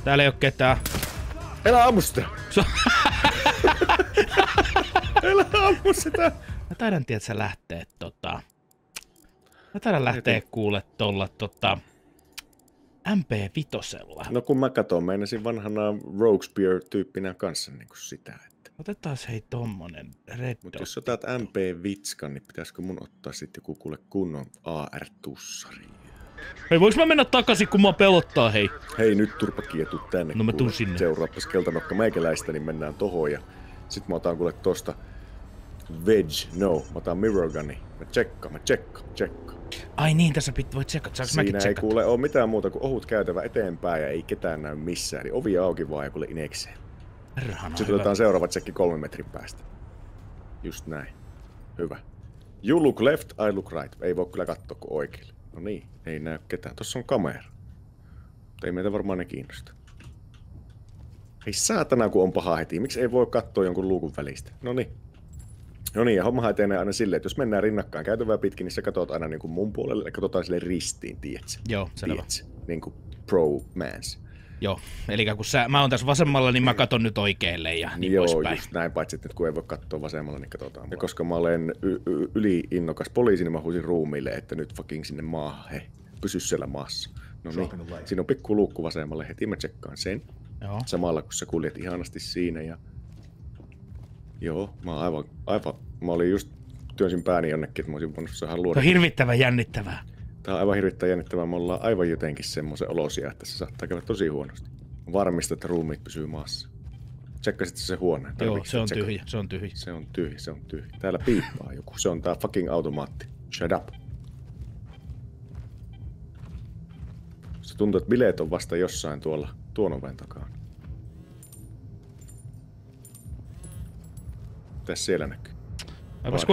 Täällä ei oo ketään. Älä ammu sitä! Älä ammu sitä! Mä taidan tiedä, että sä lähtee Mä taidan lähteä kuule tolla MP5. No kun mä katon, meinasin vanhana Roguespear-tyyppinä kanssa niinku sitä, että... Otetaan hei tommonen Red Mut Dot. jos otat MP-vitskan, niin pitäisikö mun ottaa sitten joku kuule kunnon AR-tussari? Hei, voiks mä mennä takaisin, kun mua pelottaa, hei? Hei, nyt turpakia, tuu tänne. No mä tuun sinne. Seuraappas keltanokka meikäläistä, niin mennään tohon ja sit mä otan kuule tosta mä otan mirror gunni. Mä tsekkaan. Ai niin, tässä voi tsekata. Saanko mäkin Siinä ei tsekata? kuule oo mitään muuta kuin ohut käytävä eteenpäin ja ei ketään näy missään. Eli ovi auki vaan ja kuule inekseen. Perhana, Sitten otetaan seuraava tsekki 3 metrin päästä. Just näin. Hyvä. You look left, I look right. Ei voi kyllä katsoa kuin oikealle. No niin, ei näy ketään. Tossa on kamera. Mutta ei meitä varmaan ne kiinnosta. Ei saatana, kun on paha heti. Miksi ei voi katsoa jonkun luukun välistä? No niin, ja hommahan etenee aina silleen, että jos mennään rinnakkain käytävää pitkin, niin sä katot aina niin kuin mun puolelle ja katsotaan sille ristiin, tiedätkö? Joo, selvä. Niin kuin pro-mans. Joo, eli kun mä oon tässä vasemmalla, niin mä katon nyt oikealle ja niin joo, poispäin. Just näin, paitsi että nyt kun ei voi katsoa vasemmalla, niin katsotaan. Ja koska mä olen yli-innokas poliisi, niin mä huusin ruumiille, että nyt fucking sinne maahan, hei, pysy siellä maassa. No niin, siinä on pikku luukku vasemmalle, heti mä tsekkaan sen. Joo. Samalla kun sä kuljet ihanasti siinä ja... Joo, mä olin just työnsin pääni jonnekin, että mä olisin voinut saada luoda. Tämä on hirvittävän jännittävää. Tää on aivan hirvittävän jännittävää. Me ollaan aivan jotenkin semmoisen olosia, että se saattaa käydä tosi huonosti. Varmista, että ruumiit pysyy maassa. Tsekkasit se huone? Joo, se on tyhjä, se on tyhjä. Se on tyhjä. Täällä piippaa joku. Se on tää fucking automaatti. Shut up. Se tuntuu, että bileet on vasta jossain tuolla tuon oven takaa. Tässä siellä näkyy. Mäpäs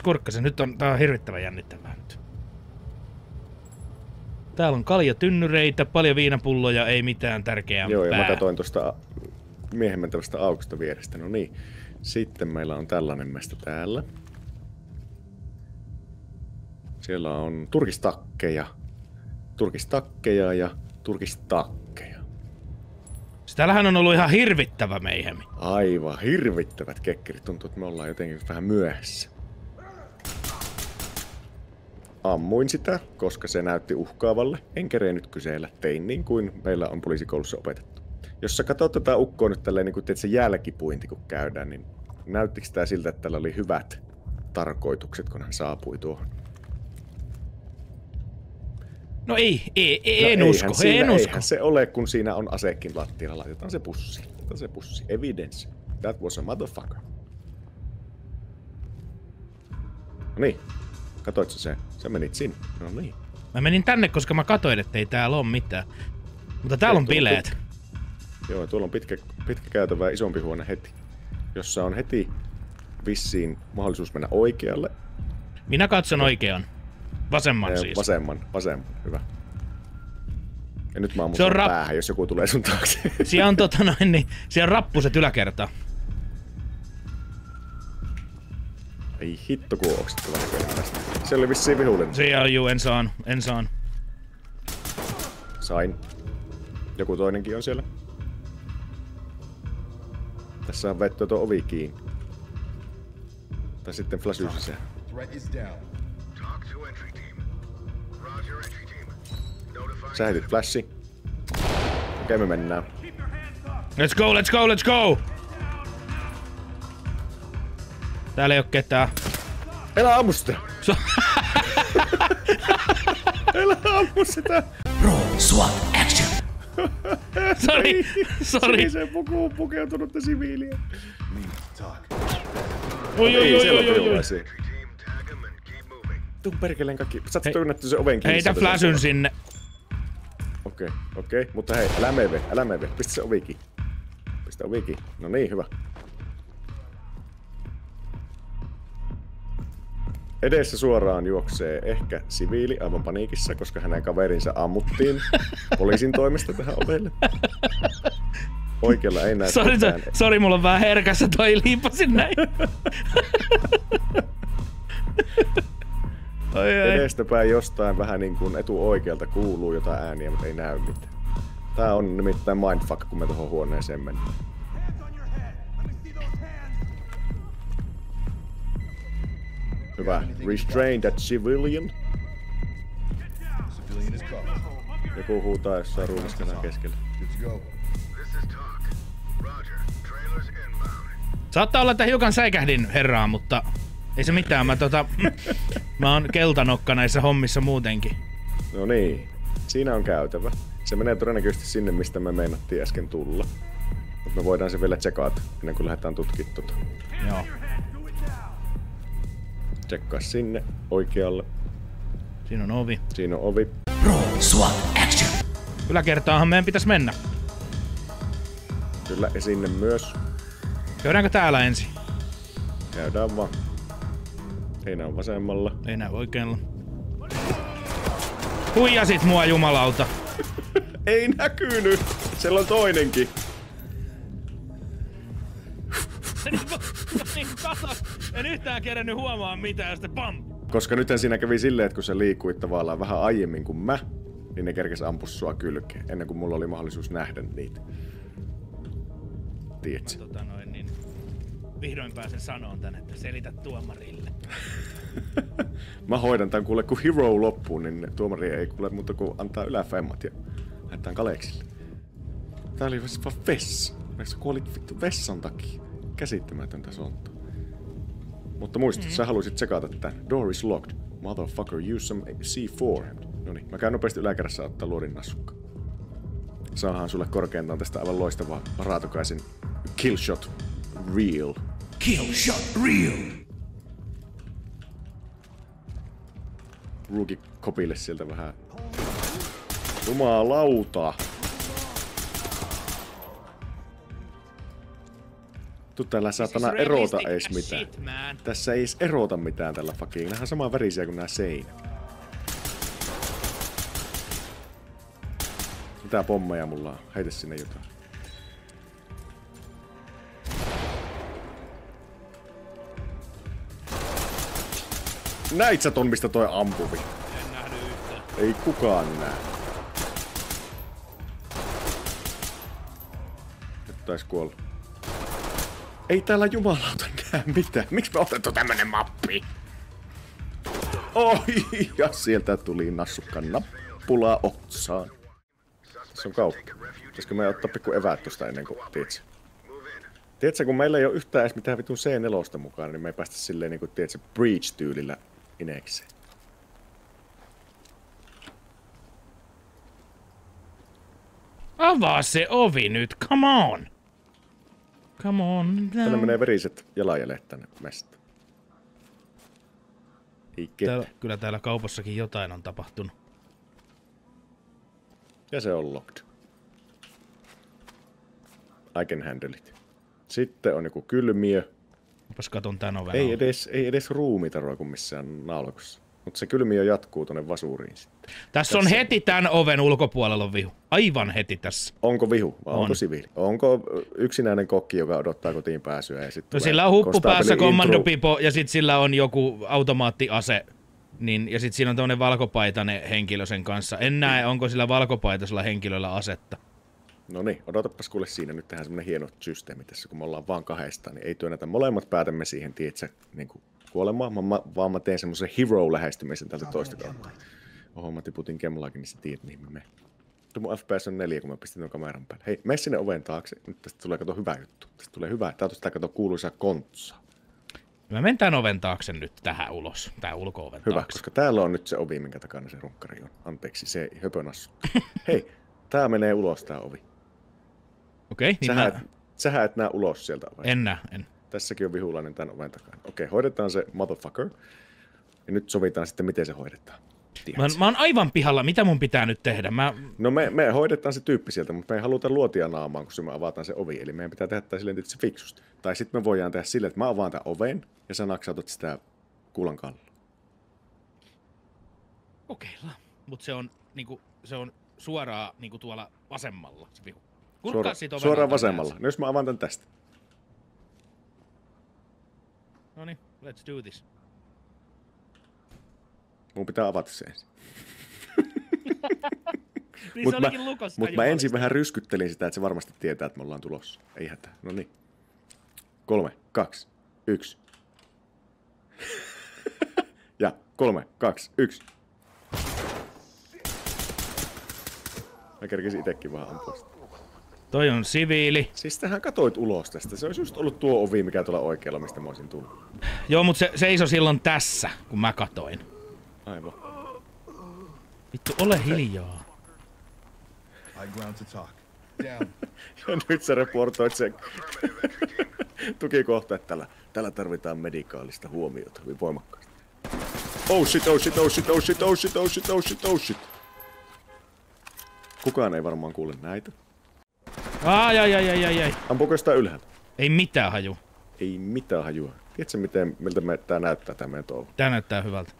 kurkkasen. Nyt tää on hirvittävän jännittävää nyt. Täällä on kaljatynnyreitä, paljon viinapulloja, ei mitään tärkeää. Joo, ja mä katsoin tuosta miehen mentävästä aukosta vierestä. No niin. Sitten meillä on tällainen mesta täällä. Siellä on turkistakkeja ja turkistakkeja. Täällähän on ollut ihan hirvittävä meihemi. Aivan hirvittävät kekkerit. Tuntuu, että me ollaan jotenkin vähän myöhässä. Ammuin sitä, koska se näytti uhkaavalle. En kerennyt kysellä. Tein niin kuin meillä on poliisikoulussa opetettu. Jos sä katsot tätä ukkoa nyt tälleen, niin kuin teet se jälkipuinti kun käydään, niin näyttikö tää siltä, että tällä oli hyvät tarkoitukset, kun hän saapui tuohon? No en usko. Eihän se ole, kun siinä on asekin lattialla. Laitetaan se pussi. Evidence. That was a motherfucker. No niin. Katoitko se? Sä menit sinne. No niin. Mä menin tänne, koska mä katoin, ettei täällä ole mitään. Mutta täällä on bileet. Joo, tuolla on pitkä käytävä isompi huone heti. Jossa on heti vissiin mahdollisuus mennä oikealle. Minä katson oikean. Vasemman siis. Vasemman. Hyvä. Ja nyt mä ammun sun päähän, jos joku tulee sun taakse. Siellä on siellä on rappuset yläkerta. Ei hitto, kun oksettava näköinen tästä. Se oli vissiin vihullinen. Siellä on en saan. Sain. Joku toinenkin on siellä. Tässä on vetty tuo ovi kiinni. Tai sitten flashy sisään. Sä heitit flashi. Okei, me mennään. Let's go! Täällä ei oo ketään. Älä ammu sitä! Älä ammu sitä! Roll, SWAT, action! Sorry. Se pukeutunutta siviiliä. Oi. Tuu perkeleen kaikki. Sä oot työnnetty sen oven kiinni. Heitä flashyn sinne. Okei. Mutta hei, älä mene. Pistä se ovi kiinni. No niin, hyvä. Edessä suoraan juoksee ehkä siviili aivan paniikissa, koska hänen kaverinsa ammuttiin poliisin toimesta tähän ovelle. Oikealla ei näy mitään. Sori, mulla on vähän herkässä toi liipasin näin. Edestäpäin jostain vähän niin kuin etuoikealta kuuluu jotain ääniä, mutta ei näy mitään. Tää on nimittäin mindfuck, kun me tuohon huoneeseen mennään. Hyvä. Restrain that civilian. Joku huutaa jossain ruumiskanan keskellä. Saattaa olla, että hiukan säikähdin herraa, mutta ei se mitään. Mä oon keltanokka näissä hommissa muutenkin. No niin, siinä on käytävä. Se menee todennäköisesti sinne, mistä me meinattiin äsken tulla. Mutta me voidaan se vielä tsekata, ennen kuin lähdetään tutkimaan tota. Joo. Tsekkaa sinne, oikealle. Siinä on ovi. Siinä on ovi. Roll, SWAT, action! Yläkertaahan meidän pitäisi mennä. Kyllä, ja sinne myös. Käydäänkö täällä ensin? Käydään vaan. Ei näy vasemmalla. Ei näy oikealla. Huijasit mua, jumalauta. Ei näkynyt! Siellä on toinenkin. Kato, en yhtään kerennyt huomaa mitään ja sitten pam! Koska nythän siinä kävi silleen, että kun sä liikuit tavallaan vähän aiemmin kuin mä, niin ne kerkes ampua sua kylkeen, ennen kuin mulla oli mahdollisuus nähdä niitä. Tiedätkö? Niin vihdoin pääsen sanoon tän, että selitä tuomarille. Mä hoidan tän kuule, kun hero loppuu, niin tuomari ei kuule muuta kuin antaa yläfemmat ja lähdetään kaleksille. Tää oli vaan vessa. Sä kuolit vittu vessan takia. Käsittämätöntä sontaa. Mutta muista, sä haluisit tsekata tän. Door is locked. Motherfucker, use some C4. Noniin, mä käyn nopeasti yläkerrassa ottaa luodin nassukka. Saahan sulle korkeintaan tästä aivan loistavaa raatokaisen killshot real. Killshot real! Rookie kopille sieltä vähän. Jumalauta! Tuu täällä saatana erota ees mitään. Tässä ei ees erota mitään tällä fucking. Nähdään samaa värisiä kuin nää seinät. Mitä pommeja mulla on? Heitä sinne jotain. Näit sä ton, mistä toi ampuvi? En nähnyt yhtään. Ei kukaan näe. Nyt tais kuolla. Ei täällä jumalauta näe mitään. Miksi me otettu tämmönen mappi? Oi, ja sieltä tuli nassukkan nappulaa otsaan. Se on kauppa. Pitäisikö me ottaa pikku eväät tosta ennen kuin, tiedätkö? Tiedätkö, kun meillä ei ole yhtään edes mitään vitun C4 mukaan, niin me ei päästä silleen niinku, tiedätkö, Breach-tyylillä inekseen. Avaa se ovi nyt, come on! Come on Tänne now. menee veriset jalanjäljet tänne mestaan. Ei ketään. Kyllä täällä kaupassakin jotain on tapahtunut. Ja se on locked. I can handle it. Sitten on joku kylmiö. Opas katon tän oven Ei alle. edes ruumiita roiku missään nalkossa. Mutta se kylmiö jatkuu tonne vasuriin sitten. Tässä on heti tän oven ulkopuolella on vihu. Aivan heti tässä. Onko vihu vai On. onko siviili? Onko yksinäinen kokki, joka odottaa kotiin pääsyä ja sitten No sillä on huppu päässä, kommandopipo ja sit sillä on joku automaattiase. Niin, ja sit siinä on tämmönen valkopaitainen henkilö sen kanssa. En näe, onko sillä valkopaitaisella henkilöllä asetta. No niin, odotapas kuule siinä. Nyt tehdään semmonen hieno systeemi tässä, kun me ollaan vaan kahdestaan. Niin ei työnnetä molemmat päätämme siihen, tietsä, niin kuin kuolemaan, vaan mä teen semmosen hero-lähestymisen tältä toista kautta. Oho, mä tiputin kemlaakin, niin sä tiedät, mihin mä menen. Mun FPS on 4, kun mä pistin ton kameran päälle. Hei, mene sinne oven taakse. Nyt tästä tulee kato hyvä juttu. Tästä tulee hyvä. Tää on sitä kato kuuluisaa kontsaa. Mä menen tän oven taakse nyt tähän ulos. Tää ulko-oven Hyvä, taakse. koska täällä on nyt se ovi, minkä takana se runkkari on. Anteeksi, se höpönassu. Hei, tää menee ulos tää ovi. Okei, niin Sähän et näe ulos sieltä ovesta. en näe, en. Tässäkin on vihulainen tän oven takana. Okei, hoidetaan se motherfucker. Ja nyt sovitaan sitten, miten se hoidetaan. Mä oon aivan pihalla. Mitä mun pitää nyt tehdä? No me hoidetaan se tyyppi sieltä, mutta me ei haluta luotia naamaan, kun me avataan se ovi. Eli meidän pitää tehdä tää silleen tietysti fiksusti. Tai sitten me voidaan tehdä silleen, että mä avaan tän oven ja sä naksautat sitä kuulan kalloa. Kokeillaan. Mut se on niinku, se on suoraan niinku tuolla vasemmalla se vihu. Kurkkaa siitä oven Suoraan alta vasemmalla. näet. No jos mä avaan tän tästä. Noniin, let's do this. Mun pitää avata se ensin. Niin se olikin lukossa. Mutta mä ensin vähän ryskyttelin sitä, että se varmasti tietää, että me ollaan tulossa. Ei hätää. No niin. 3, 2, 1. Ja 3, 2, 1. Mä kerkesin itekin vähän ampua sitä. Toi on siviili. Siis tähän katoit ulos tästä. Se olisi just ollut tuo ovi, mikä tuolla oikealla, mistä mä olisin tullut. Joo, mutta se seisoi silloin tässä, kun mä katoin. Aivan. Vittu, ole hiljaa. High ground to talk. Down. Ja nyt sä reportoit sen tukikohta, että täällä tarvitaan medikaalista huomiota hyvin voimakkaasti. Oh shit, oh shit, oh shit, oh shit, oh shit, oh shit, oh shit, oh shit. Kukaan ei varmaan kuule näitä. Ai. Ampuuko sitä ylhäältä? Ei mitään haju. Ei mitään hajua. Tiedätkö miltä tää näyttää tää meidän touhu? Tää näyttää hyvältä.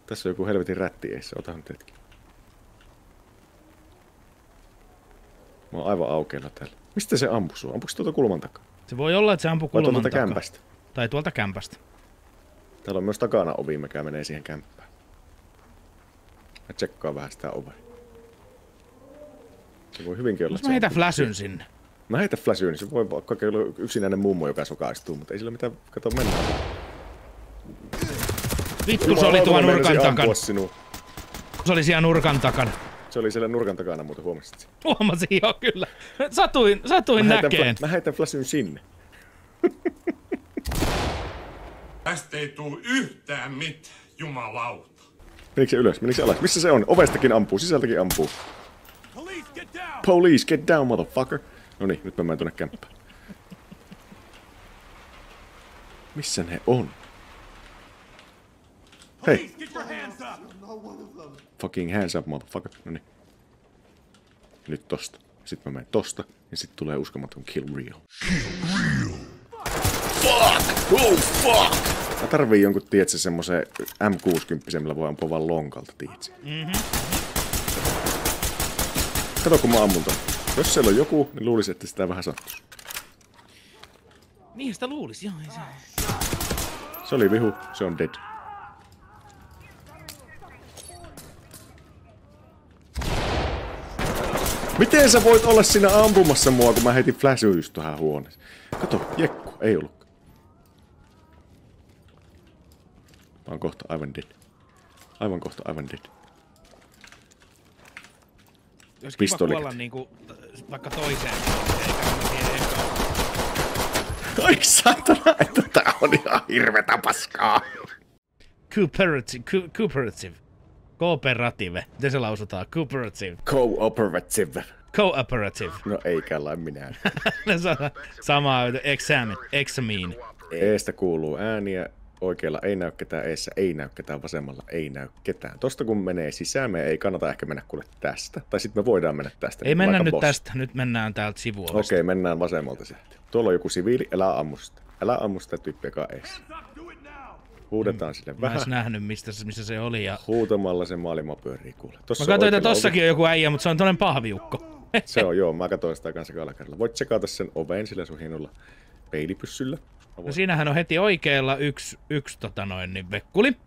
Tässä on joku helvetin rätti eissä. Otahan nyt hetki. Mä oon aivan aukeilla täällä. Mistä se ampui sua? Ampuiko se tuolta kulman takaa? Se voi olla, että se ampuu Vai kulman tuolta takaa. kämpästä? Tai tuolta kämpästä. Täällä on myös takana ovi, mikä menee siihen kämppään. Mä tsekkaan vähän sitä ovea. Se voi hyvinkin olla. Jos mä heitän flashyn sinne. Mä heitän flashyn, niin se voi vaikka olla yksinäinen mummo, joka sokaistuu, mutta ei sillä mitään, kato mennään. Vittu, se oli tuo nurkan takana. Sinua. Se oli siellä nurkan takana. Se oli siellä nurkan takana, mutta huomasit sen. Huomasin jo kyllä. Satuin näkeen. Mä heitän flashyn sinne. Tästä ei tuu yhtään mitään, jumalauta. Menikö se ylös? Menikö se alas? Missä se on? Ovestakin ampuu, sisältäkin ampuu. Police, get down! Police, get down, motherfucker! Noniin, nyt mä menen tuonne kämppään. Missä ne on? Hei! Police, get your hands up! Fucking hands up, motherfucker. Noniin. Nyt tosta. Sitten mä menen tosta. Ja sit tulee uskomaton kill real. Fuck! Oh fuck! Mä tarviin jonkun, tiedätkö, semmosen M60, millä voi ampua vaan lonkalta, tiedätkö? Kato, kun mä ammun ton. Jos siellä on joku, niin luulisin, että sitä vähän sattuisi. Niin sitä luulis, joo. Se oli vihu, se on dead. Miten sä voit olla siinä ampumassa mua, kun mä heitin flashin just tähän huoneeseen? Kato, jekku, ei ollut. Mä oon kohta aivan dead. Aivan kohta aivan dead. Jos kiva Pistolikat. kuolla niinku vaikka toiseen. Ai satana, että tää on ihan hirvetä paskaa. Cooperative. Cooperative. Miten se lausutaan? Cooperative. Cooperative. Cooperative. No eikä lai minä. Sama, examine. Eestä kuuluu ääniä. Oikealla ei näy ketään, eessä ei näy ketään, vasemmalla ei näy ketään. Tosta kun menee sisään, me ei kannata ehkä mennä kuule tästä. Tai sitten me voidaan mennä tästä. Ei mennä nyt tästä, nyt mennään täältä sivuovesta. Okei, mennään vasemmalta sieltä. Tuolla on joku siviili, älä ammu sitä. Älä ammu sitä tyyppiä, joka eessä. Huudetaan sille Mä vähän. en nähnyt, missä se oli. Ja... Huutamalla se maailma pyörii kuule. Mä katsoin, että tossakin on joku äijä, mutta se on toinen pahviukko. Se on joo, mä katsoin sitä kanssa alakerralla. Voit tsekata sen oveen sillä sun hienolla peilipyssyllä. No siinähän on heti oikealla yksi niin vekkuli.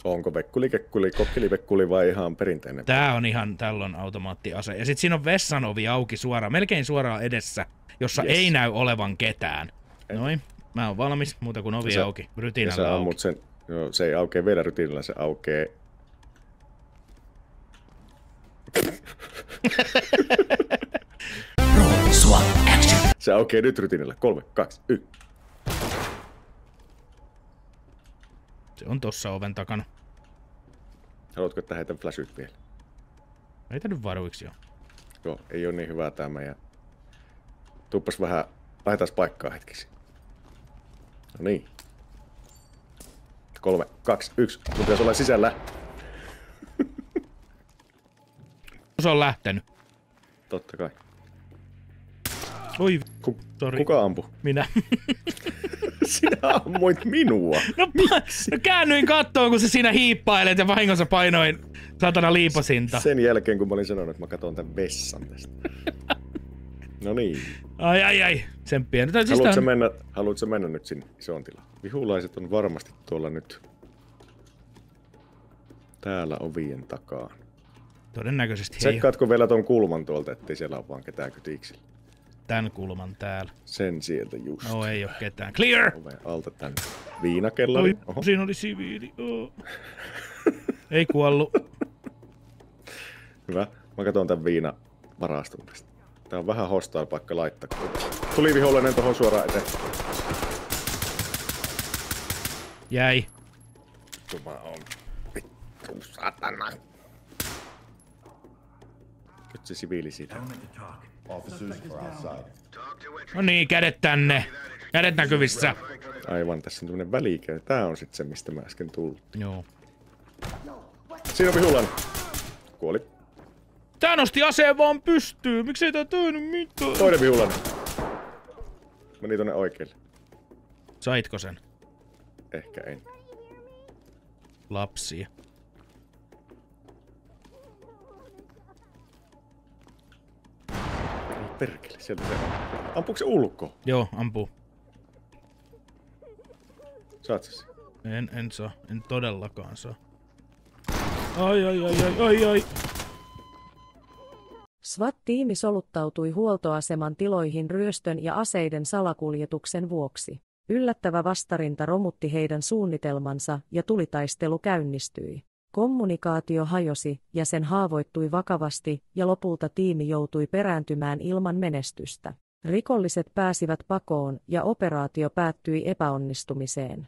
Onko vekkuli, kekkuli, kokkelivekkuli vai ihan perinteinen? Tää on ihan, tällä on automaattiase. Ja sit siinä on vessan ovi auki suoraan, melkein suoraan edessä, jossa ei näy olevan ketään. Noin, mä oon valmis, muuta kuin ovi auki, rytinällä auki. Sen, joo, se ei aukee vielä rytinällä, se aukee... Roll, SWAT, action! Se aukee nyt rytinällä. 3, 2, 1. Se on tossa oven takana. Haluatko, että heitän flashit vielä? Heitä nyt varuiksi jo. Joo, ei oo niin hyvää tää meidän... Tuuppas vähän... Laitetaan paikkaa hetkeksi. No niin. 3, 2, 1. Sun pitäis olla sisällä. Se on lähtenyt. Totta kai. Oi, Kuka ampui? minä. Sinä ammuit minua. No käännyin kattoon, kun se siinä hiippailet ja vahingossa painoin satana liipasinta. Sen jälkeen, kun mä olin sanonut, että mä katson tän vessan tästä. No niin. Ai. Tsemppiä. Haluatko mennä nyt sinne isoon tilaan? Vihulaiset on varmasti tuolla nyt täällä ovien takaa. Todennäköisesti ei Tsekkaatko vielä ton kulman tuolta, ettei siellä ole vaan ketään kytiksillä? tän kulman täällä. Sen sieltä just. No ei oo ketään. Clear! Oven alta tän viinakellari. Oho. Siinä oli siviili. Oh. Ei kuollu. Hyvä. Mä katson tän viinavaraston tästä. Tää on vähän hostile paikka laittaa. Tuli vihollinen tohon suoraan eteen. Jäi. Tuma on. Vittu satana. Nyt se siviili siitä. Officers are outside. No niin, kädet tänne. Kädet näkyvissä. Aivan, tässä on tämmönen välikäy. Tää on sit se, mistä mä äsken tullut. Joo. Siinä on vihollinen. Kuoli. Tää nosti aseen vaan pystyyn. Miksei tää tehnyt mitään? Toinen vihollinen. Meni tonne oikealle. Saitko sen? Ehkä en. Lapsia. Perkele, sieltä se on. Ampuuko se ulkoa? Joo, ampuu. Saat sä sen? En saa. En todellakaan saa. Ai. SWAT-tiimi soluttautui huoltoaseman tiloihin ryöstön ja aseiden salakuljetuksen vuoksi. Yllättävä vastarinta romutti heidän suunnitelmansa ja tulitaistelu käynnistyi. Kommunikaatio hajosi, jäsen haavoittui vakavasti ja lopulta tiimi joutui perääntymään ilman menestystä. Rikolliset pääsivät pakoon ja operaatio päättyi epäonnistumiseen.